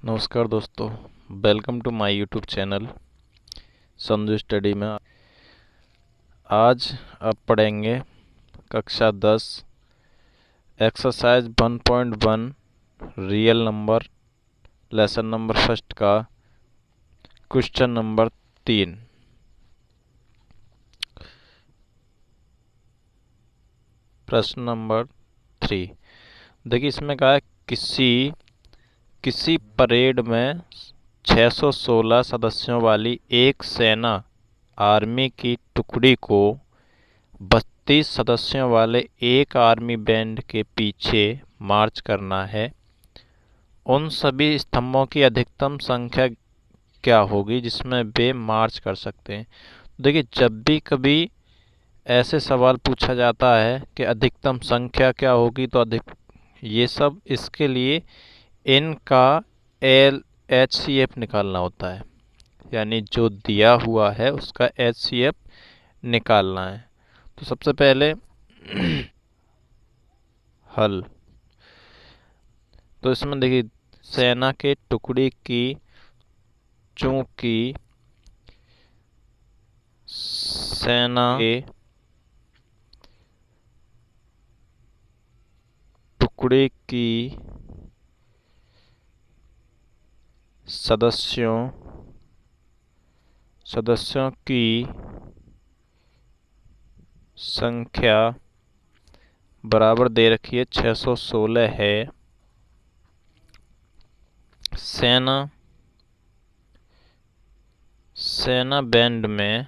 नमस्कार दोस्तों, welcome to my YouTube channel Sandhu study में। आज आप पढ़ेंगे कक्षा 10 exercise 1.1 real number lesson number first का क्वेश्चन नंबर 3। प्रश्न नंबर 3 देखिए, इसमें कहा है किसी परेड में 616 सदस्यों वाली एक सेना आर्मी की टुकड़ी को 32 सदस्यों वाले एक आर्मी बैंड के पीछे मार्च करना है। उन सभी स्तंभों की अधिकतम संख्या क्या होगी जिसमें वे मार्च कर सकते हैं। देखिए, जब भी कभी ऐसे सवाल पूछा जाता है कि अधिकतम संख्या क्या होगी, तो ये सब इसके लिए इनका HCF निकालना होता है, यानी जो दिया हुआ है उसका HCF निकालना है। तो सबसे पहले हल, तो इसमें देखिए सेना के टुकड़ी की, चूंकि सेना के टुकड़े की सदस्यों की संख्या बराबर दे रखी है 616 है। सेना बैंड में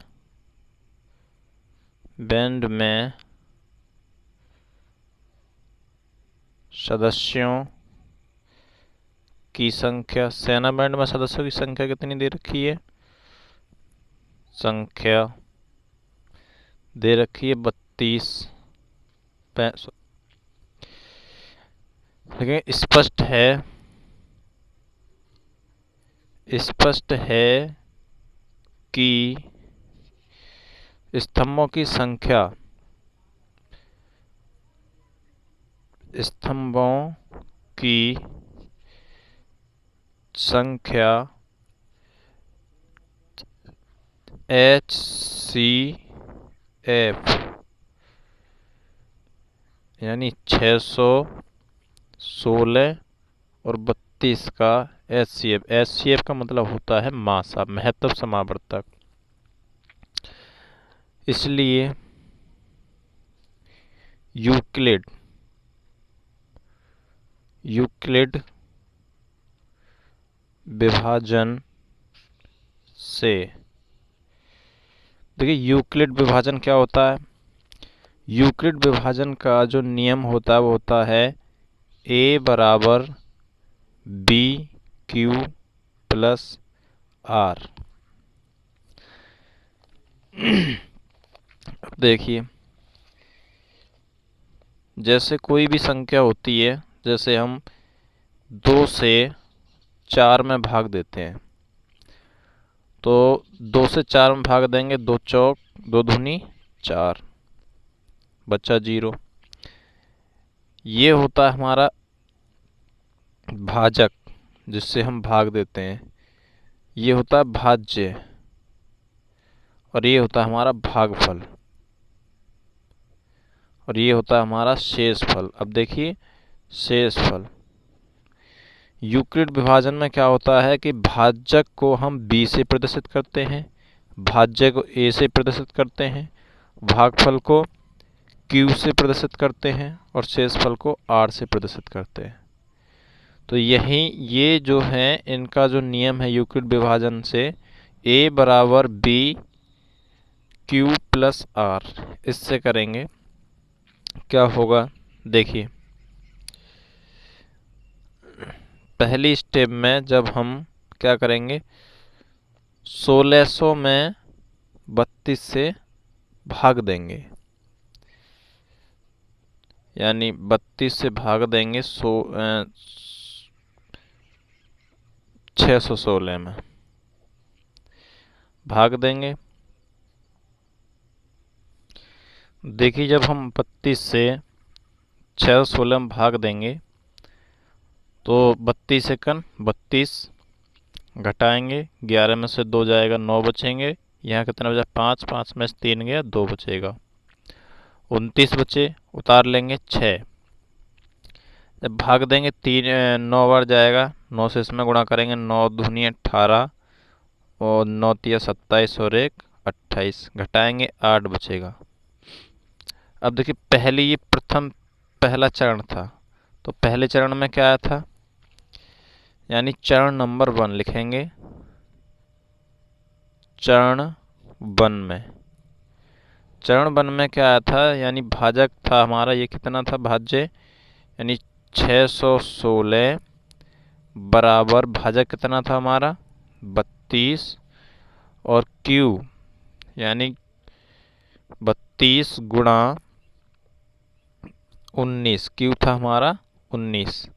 सदस्यों की संख्या, सेना बैंड में सदस्यों की संख्या कितनी दे रखी है? संख्या दे रखी है 32। लेकिन स्पष्ट है कि स्तंभों की संख्या HCF यानी 616 और 32 का HCF का मतलब होता है मासा, महत्तम समावर्तक। इसलिए यूक्लिड विभाजन से, देखिए यूक्लिड विभाजन क्या होता है? यूक्लिड विभाजन का जो नियम होता है वो होता है A बराबर BQ प्लस R। अब देखिए, जैसे कोई भी संख्या होती है, जैसे हम 2 से 4 में भाग देते हैं, तो 2 से 4 में भाग देंगे, 2 चौक 2 दूनी 4, बच्चा 0। ये होता है हमारा भाजक जिससे हम भाग देते हैं, ये होता है भाज्य, और ये होता है हमारा भागफल, और ये होता है हमारा शेषफल। अब देखिए शेषफल, यूक्लिड विभाजन में क्या होता है कि भाजक को हम B से प्रदर्शित करते हैं, भाज्य को A से प्रदर्शित करते हैं, भागफल को Q से प्रदर्शित करते हैं, और शेषफल को R से प्रदर्शित करते हैं। तो ये जो है इनका जो नियम है यूक्लिड विभाजन से, A बराबर BQ प्लस R, इससे करेंगे क्या होगा? देखिए, पहली स्टेप में जब हम क्या करेंगे, 1600 में 32 से भाग देंगे, यानी 32 से भाग देंगे 616 में भाग देंगे। देखिए, जब हम 32 से 616 में भाग देंगे तो 32 सेकंड 32 घटाएंगे, 11 में से 2 जाएगा, 9 बचेंगे। यहाँ कितना बचा? 5, 5 में से 3 गया, 2 बचेगा। 29 बचे, उतार लेंगे 6। जब भाग देंगे 9 बार जाएगा, 9 से इसमें गुणा करेंगे, 9 दूनी 18 और 9 तिया 27 और 1 28, घटाएंगे 8 बचेगा। अब देखिए पहले ये पहला चरण था, तो पहले चरण में क्या आया था, यानी चरण नंबर 1 लिखेंगे। चरण 1 में क्या आया था, यानी भाजक था हमारा, ये कितना था भाज्य, यानी 616 बराबर भाजक कितना था हमारा 32 और Q यानी 32 गुणा 19, Q था हमारा 19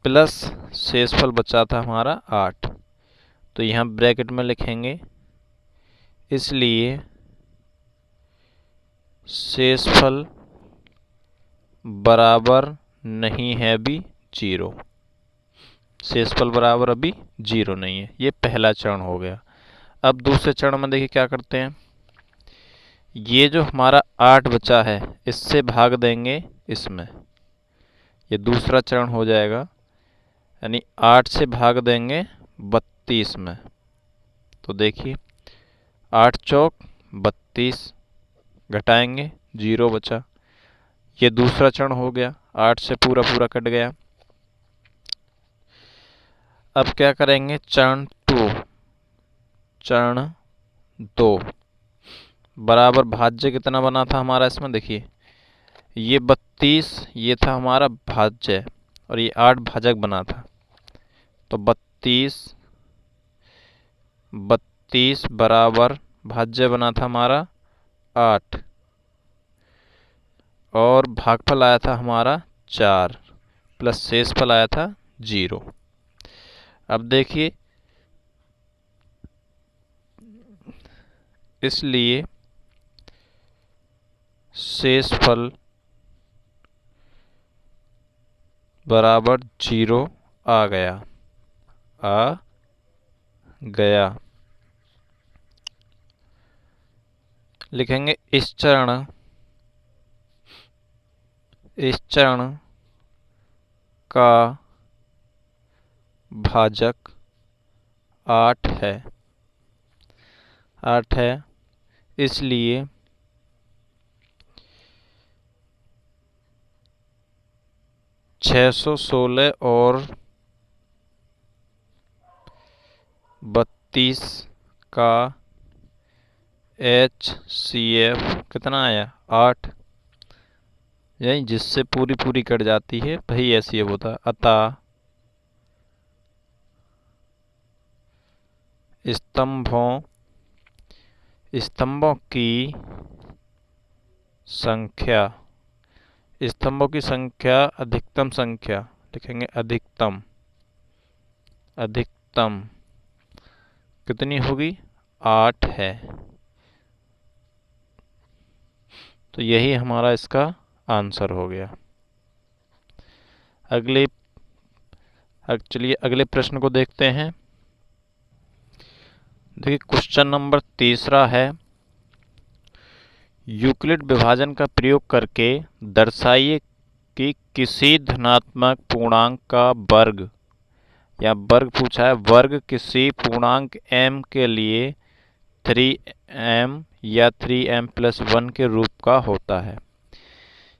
प्लस शेषफल बचा था हमारा 8। तो यहाँ ब्रैकेट में लिखेंगे, इसलिए शेषफल बराबर नहीं है अभी 0। शेषफल बराबर अभी 0 नहीं है। ये पहला चरण हो गया। अब दूसरे चरण में देखिए क्या करते हैं, ये जो हमारा 8 बचा है इससे भाग देंगे इसमें, ये दूसरा चरण हो जाएगा, यानी 8 से भाग देंगे 32 में। तो देखिए 8 चौक 32, घटाएंगे 0 बचा। ये दूसरा चरण हो गया, 8 से पूरा पूरा कट गया। अब क्या करेंगे, चरण 2 बराबर भाज्य कितना बना था हमारा इसमें, देखिए ये 32 ये था हमारा भाज्य और ये 8 भाजक बना था। तो 32 बराबर भाज्य बना था हमारा 8 और भागफल आया था हमारा 4 प्लस शेषफल आया था 0। अब देखिए इसलिए शेषफल बराबर 0 आ गया। लिखेंगे इस चरण का भाजक 8 है, इसलिए 616 और 32 का HCF कितना आया 8, यानी जिससे पूरी पूरी कट जाती है वही HCF होता है। अतः स्तंभों की संख्या, अधिकतम संख्या लिखेंगे, अधिकतम कितनी होगी 8 है। तो यही हमारा इसका आंसर हो गया। चलिए अगले प्रश्न को देखते हैं। देखिए क्वेश्चन नंबर 3 है, यूक्लिड विभाजन का प्रयोग करके दर्शाइए कि किसी धनात्मक पूर्णांक का वर्ग, या वर्ग पूछा है, वर्ग किसी पूर्णांक m के लिए 3m या 3m+1 के रूप का होता है।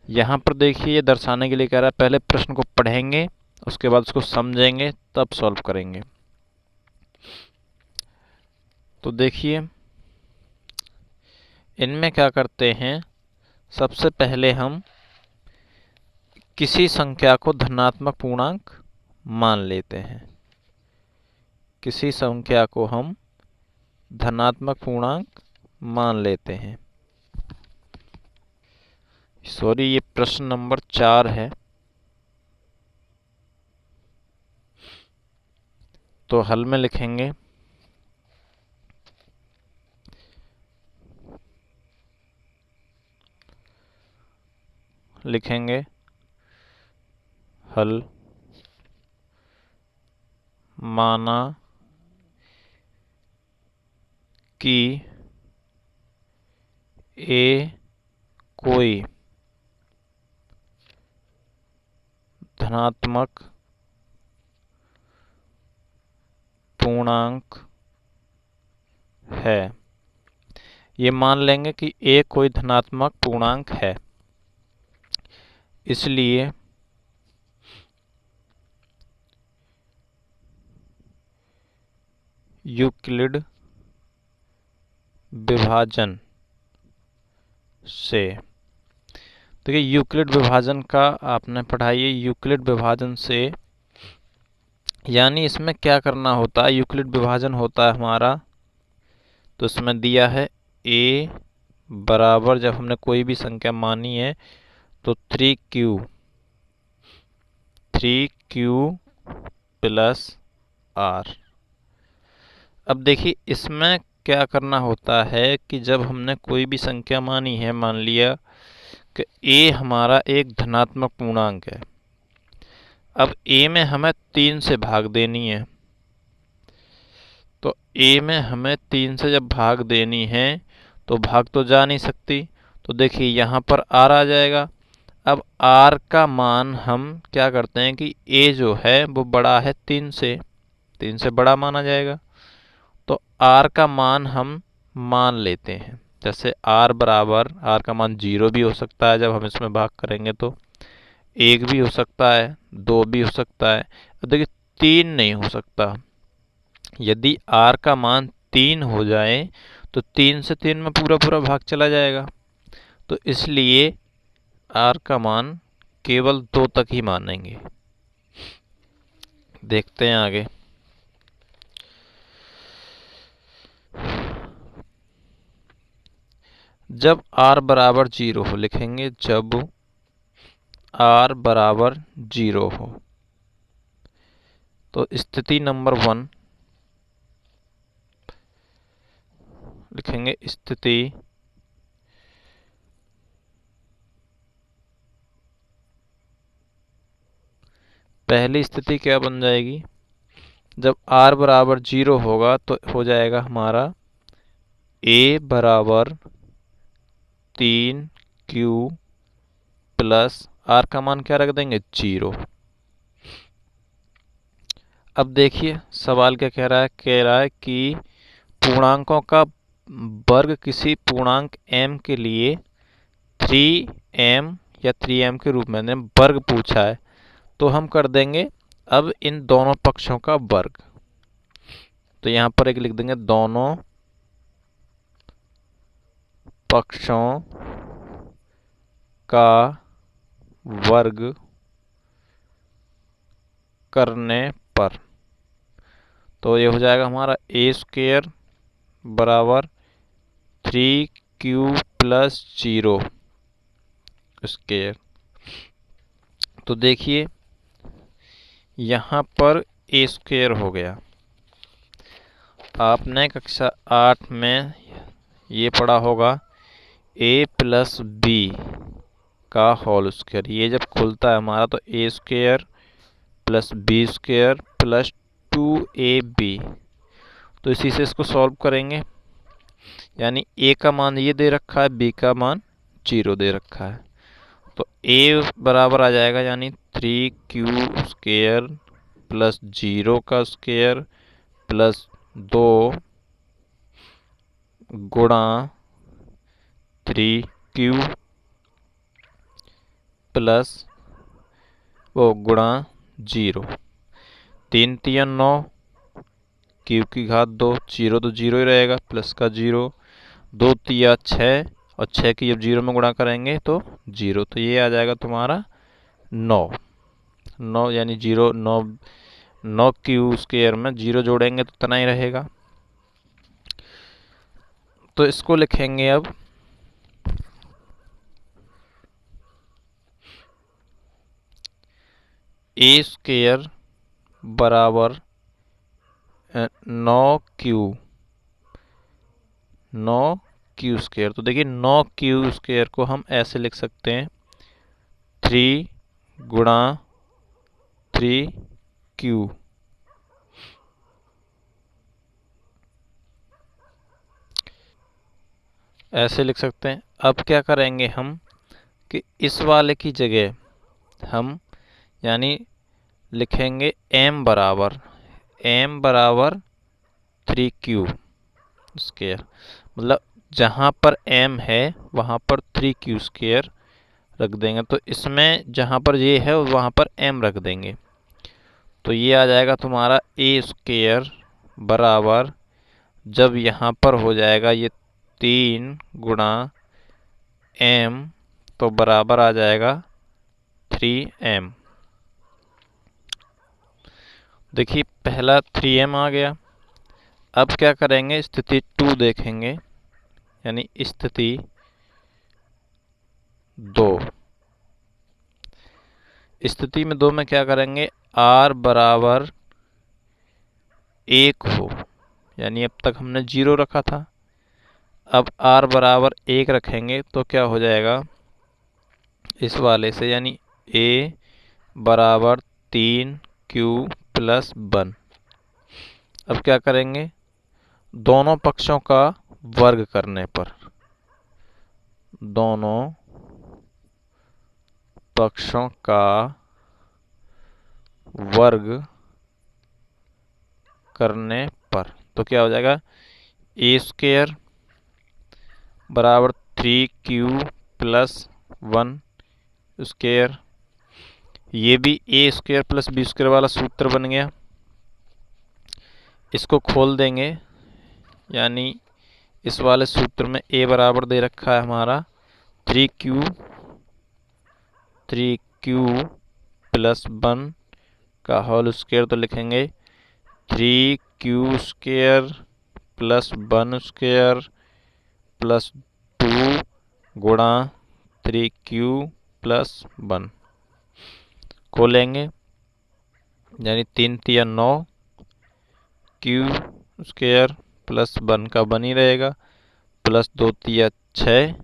यहाँ पर देखिए ये दर्शाने के लिए कह रहा है, पहले प्रश्न को पढ़ेंगे उसके बाद उसको समझेंगे तब सॉल्व करेंगे। तो देखिए इनमें क्या करते हैं, सबसे पहले हम किसी संख्या को धनात्मक पूर्णांक मान लेते हैं। किसी संख्या को हम धनात्मक पूर्णांक मान लेते हैं। सॉरी, ये प्रश्न नंबर 4 है। तो हल में लिखेंगे, हल माना कि ए कोई धनात्मक पूर्णांक है। ये मान लेंगे कि ए कोई धनात्मक पूर्णांक है, इसलिए यूक्लिड विभाजन से, देखिए यूक्लिड विभाजन का आपने पढ़ाई है। यूक्लिड विभाजन से यानी इसमें क्या करना होता है, यूक्लिड विभाजन होता है हमारा, तो इसमें दिया है a बराबर, जब हमने कोई भी संख्या मानी है तो 3q प्लस r। अब देखिए इसमें क्या करना होता है कि जब हमने कोई भी संख्या मानी है, मान लिया कि a हमारा एक धनात्मक पूर्णांक है। अब a में हमें 3 से भाग देनी है, तो a में हमें 3 से जब भाग देनी है तो भाग तो जा नहीं सकती, तो देखिए यहाँ पर r आ जाएगा। अब r का मान हम क्या करते हैं कि a जो है वो बड़ा है 3 से बड़ा माना जाएगा, तो r का मान हम मान लेते हैं। जैसे r बराबर, r का मान 0 भी हो सकता है, जब हम इसमें भाग करेंगे तो 1 भी हो सकता है, 2 भी हो सकता है। अब देखिए 3 नहीं हो सकता। यदि r का मान 3 हो जाए तो 3 से 3 में पूरा भाग चला जाएगा, तो इसलिए r का मान केवल 2 तक ही मानेंगे। देखते हैं आगे। जब r बराबर 0 हो, लिखेंगे जब r बराबर 0 हो, तो स्थिति नंबर 1 लिखेंगे। स्थिति पहली स्थिति क्या बन जाएगी, जब r बराबर 0 होगा तो हो जाएगा हमारा a बराबर 3q प्लस r का मान क्या रख देंगे 0। अब देखिए सवाल क्या कह रहा है कि पूर्णांकों का वर्ग किसी पूर्णांक m के लिए 3m या 3m के रूप में वर्ग पूछा है, तो हम कर देंगे अब इन दोनों पक्षों का वर्ग। तो यहाँ पर एक लिख देंगे दोनों पक्षों का वर्ग करने पर, तो ये हो जाएगा हमारा a स्क्वायर बराबर 3q प्लस 0 स्क्वायर। तो देखिए यहाँ पर a स्क्वायर हो गया। आपने कक्षा 8 में ये पढ़ा होगा a प्लस b का होल स्क्वायर। ये जब खुलता है हमारा तो a square plus b square plus 2ab, तो इसी से इसको सॉल्व करेंगे। यानी a का मान ये दे रखा है, b का मान 0 दे रखा है, तो a बराबर आ जाएगा यानी 3q स्क्वायर प्लस 0 का स्क्वायर प्लस 2 गुणा 3q प्लस वो गुणा 0। 3 3 9, q की घात 2, 0 तो 0 ही रहेगा, प्लस का 0, 2 3 6 और 6 की जब 0 में गुणा करेंगे तो 0, तो ये आ जाएगा तुम्हारा 9 यानी 0 9 q स्क्वायर में 0 जोड़ेंगे तो इतना ही रहेगा। तो इसको लिखेंगे अब a स्क्वायर बराबर 9q स्क्वायर। तो देखिए 9q स्क्वायर को हम ऐसे लिख सकते हैं 3 गुणा 3q ऐसे लिख सकते हैं। अब क्या करेंगे हम कि इस वाले की जगह हम यानी लिखेंगे m बराबर 3q स्क्वायर, मतलब जहाँ पर m है वहाँ पर 3q स्क्वायर रख देंगे। तो इसमें जहाँ पर ये है वहाँ पर m रख देंगे, तो ये आ जाएगा तुम्हारा a स्क्वायर बराबर, जब यहाँ पर हो जाएगा ये 3 गुणा m तो बराबर आ जाएगा 3m। देखिए पहला 3m आ गया। अब क्या करेंगे, स्थिति 2 देखेंगे, यानी स्थिति 2। स्थिति में 2 में क्या करेंगे, r बराबर 1 हो, यानी अब तक हमने 0 रखा था। अब r बराबर 1 रखेंगे तो क्या हो जाएगा इस वाले से, यानी a बराबर 3q प्लस 1। अब क्या करेंगे, दोनों पक्षों का वर्ग करने पर, दोनों पक्षों का वर्ग करने पर तो क्या हो जाएगा, a स्क्वायर बराबर 3q प्लस 1 स्क्वायर। ये भी a square plus B square वाला सूत्र बन गया। इसको खोल देंगे, यानी इस वाले सूत्र में a बराबर दे रखा है हमारा 3q प्लस 1 का होल स्क्वायर, तो लिखेंगे 3q square plus 1 square plus 2 गुणा 3q प्लस 1। खोलेंगे, यानी 3 तिया 9 q स्क्वायर प्लस 1 का 1 ही रहेगा, प्लस 2 तिया 6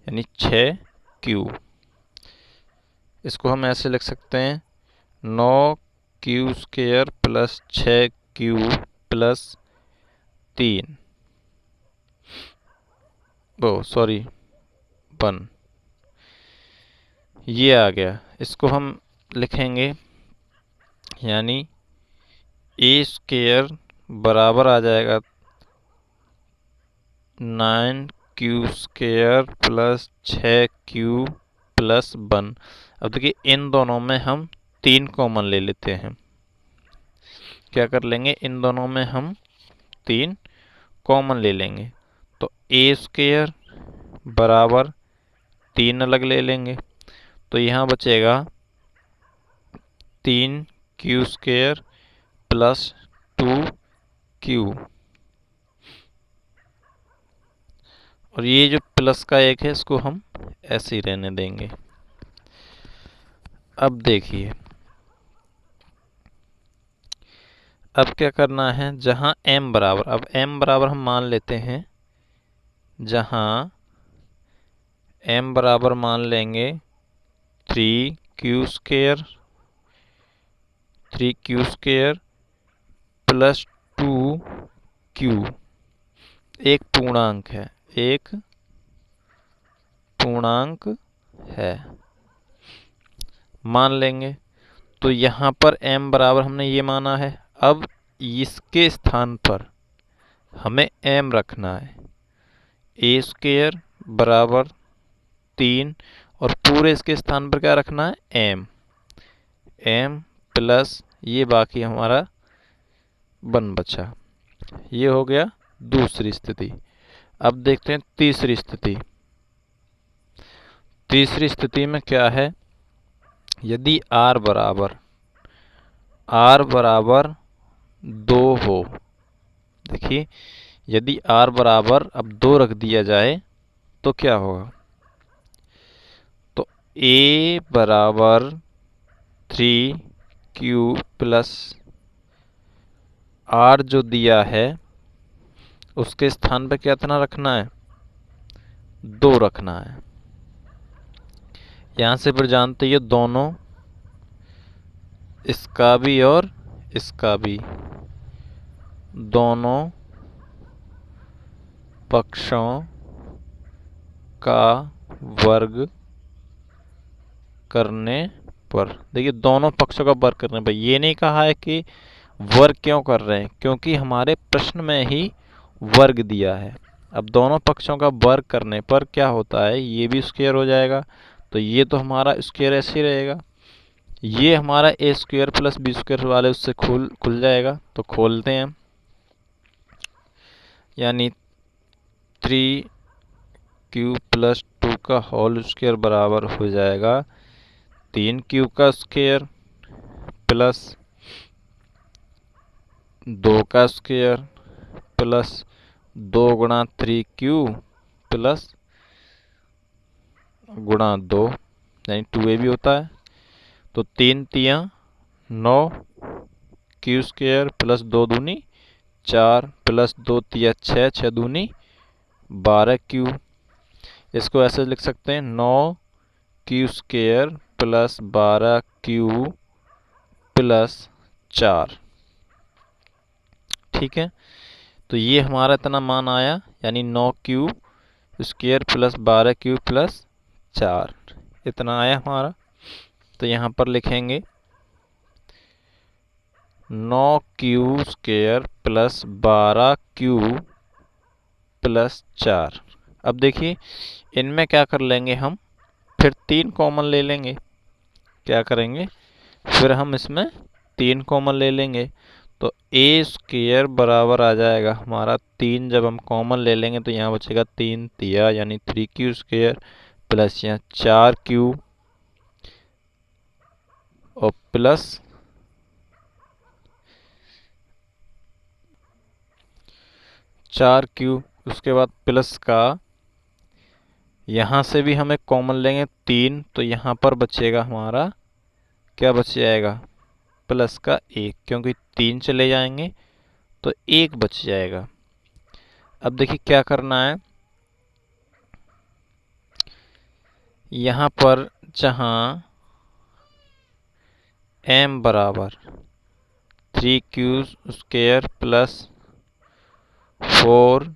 यानी 6q। इसको हम ऐसे लिख सकते हैं 9q square plus 6q plus 3 1 ये आ गया। इसको हम लिखेंगे, यानी a स्क्वायर बराबर आ जाएगा 9q square plus 6q plus 1। अब देखिए इन दोनों में हम 3 कॉमन ले लेते हैं। क्या कर लेंगे, इन दोनों में हम 3 कॉमन ले लेंगे, तो a स्क्वायर बराबर 3 अलग ले लेंगे, तो यहाँ बचेगा 3q स्क्वायर प्लस 2q, और ये जो प्लस का 1 है इसको हम ऐसे ही रहने देंगे। अब देखिए अब क्या करना है, जहाँ m बराबर, अब m बराबर हम मान लेते हैं, जहाँ m बराबर मान लेंगे 3q स्क्वायर प्लस 2q, एक पूर्णांक है, एक पूर्णांक है, मान लेंगे। तो यहाँ पर m बराबर हमने ये माना है। अब इसके स्थान पर हमें m रखना है, a स्क्वायर बराबर 3, और पूरे इसके स्थान पर क्या रखना है, m प्लस ये बाकी हमारा 1 बचा। ये हो गया दूसरी स्थिति। अब देखते हैं तीसरी स्थिति। तीसरी स्थिति में क्या है, यदि r बराबर 2 हो, देखिए यदि r बराबर अब 2 रख दिया जाए तो क्या होगा, तो a बराबर 3q प्लस r जो दिया है उसके स्थान पे कितना रखना है, 2 रखना है। यहाँ से फिर जानते हैं दोनों, इसका भी और इसका भी, दोनों पक्षों का वर्ग करने पर, देखिए दोनों पक्षों का वर्ग करने पर, ये नहीं कहा है कि वर्ग क्यों कर रहे हैं, क्योंकि हमारे प्रश्न में ही वर्ग दिया है। अब दोनों पक्षों का वर्ग करने पर क्या होता है, ये भी स्क्वायर हो जाएगा, तो ये तो हमारा स्क्वायर ऐसे ही रहेगा। ये हमारा ए स्क्वायर प्लस बी स्क्वायर वाले उससे खुल जाएगा, तो खोलते हैं। यानी 3q प्लस 2 का होल स्क्वायर बराबर हो जाएगा 3q का स्क्वायर प्लस 2 का स्क्वायर प्लस 2 गुणा 3q प्लस गुणा 2, यानी 2a भी होता है। तो 3 तियां 9 q स्क्वायर प्लस 2 दूनी 4 प्लस 2 तिया 6, 6 दूनी 12q। इसको ऐसे लिख सकते हैं 9q square plus 12q plus 4। ठीक है, तो ये हमारा इतना मान आया, यानी 9q square plus 12q plus 4 इतना आया हमारा। तो यहाँ पर लिखेंगे 9q square plus 12q plus 4। अब देखिए इनमें क्या कर लेंगे हम, फिर 3 कॉमन ले लेंगे। क्या करेंगे, फिर हम इसमें 3 कॉमन ले लेंगे, तो ए स्क्वायर बराबर आ जाएगा हमारा 3, जब हम कॉमन ले लेंगे तो यहाँ बचेगा 3 तिया, यानी 3q स्क्वायर प्लस यहाँ 4q और प्लस 4q, उसके बाद प्लस का यहाँ से भी हम एक कॉमन लेंगे 3, तो यहाँ पर बचेगा हमारा, क्या बच जाएगा, प्लस का 1, क्योंकि 3 चले जाएंगे तो 1 बच जाएगा। अब देखिए क्या करना है, यहाँ पर जहाँ m बराबर 3q स्क्वायर प्लस 4q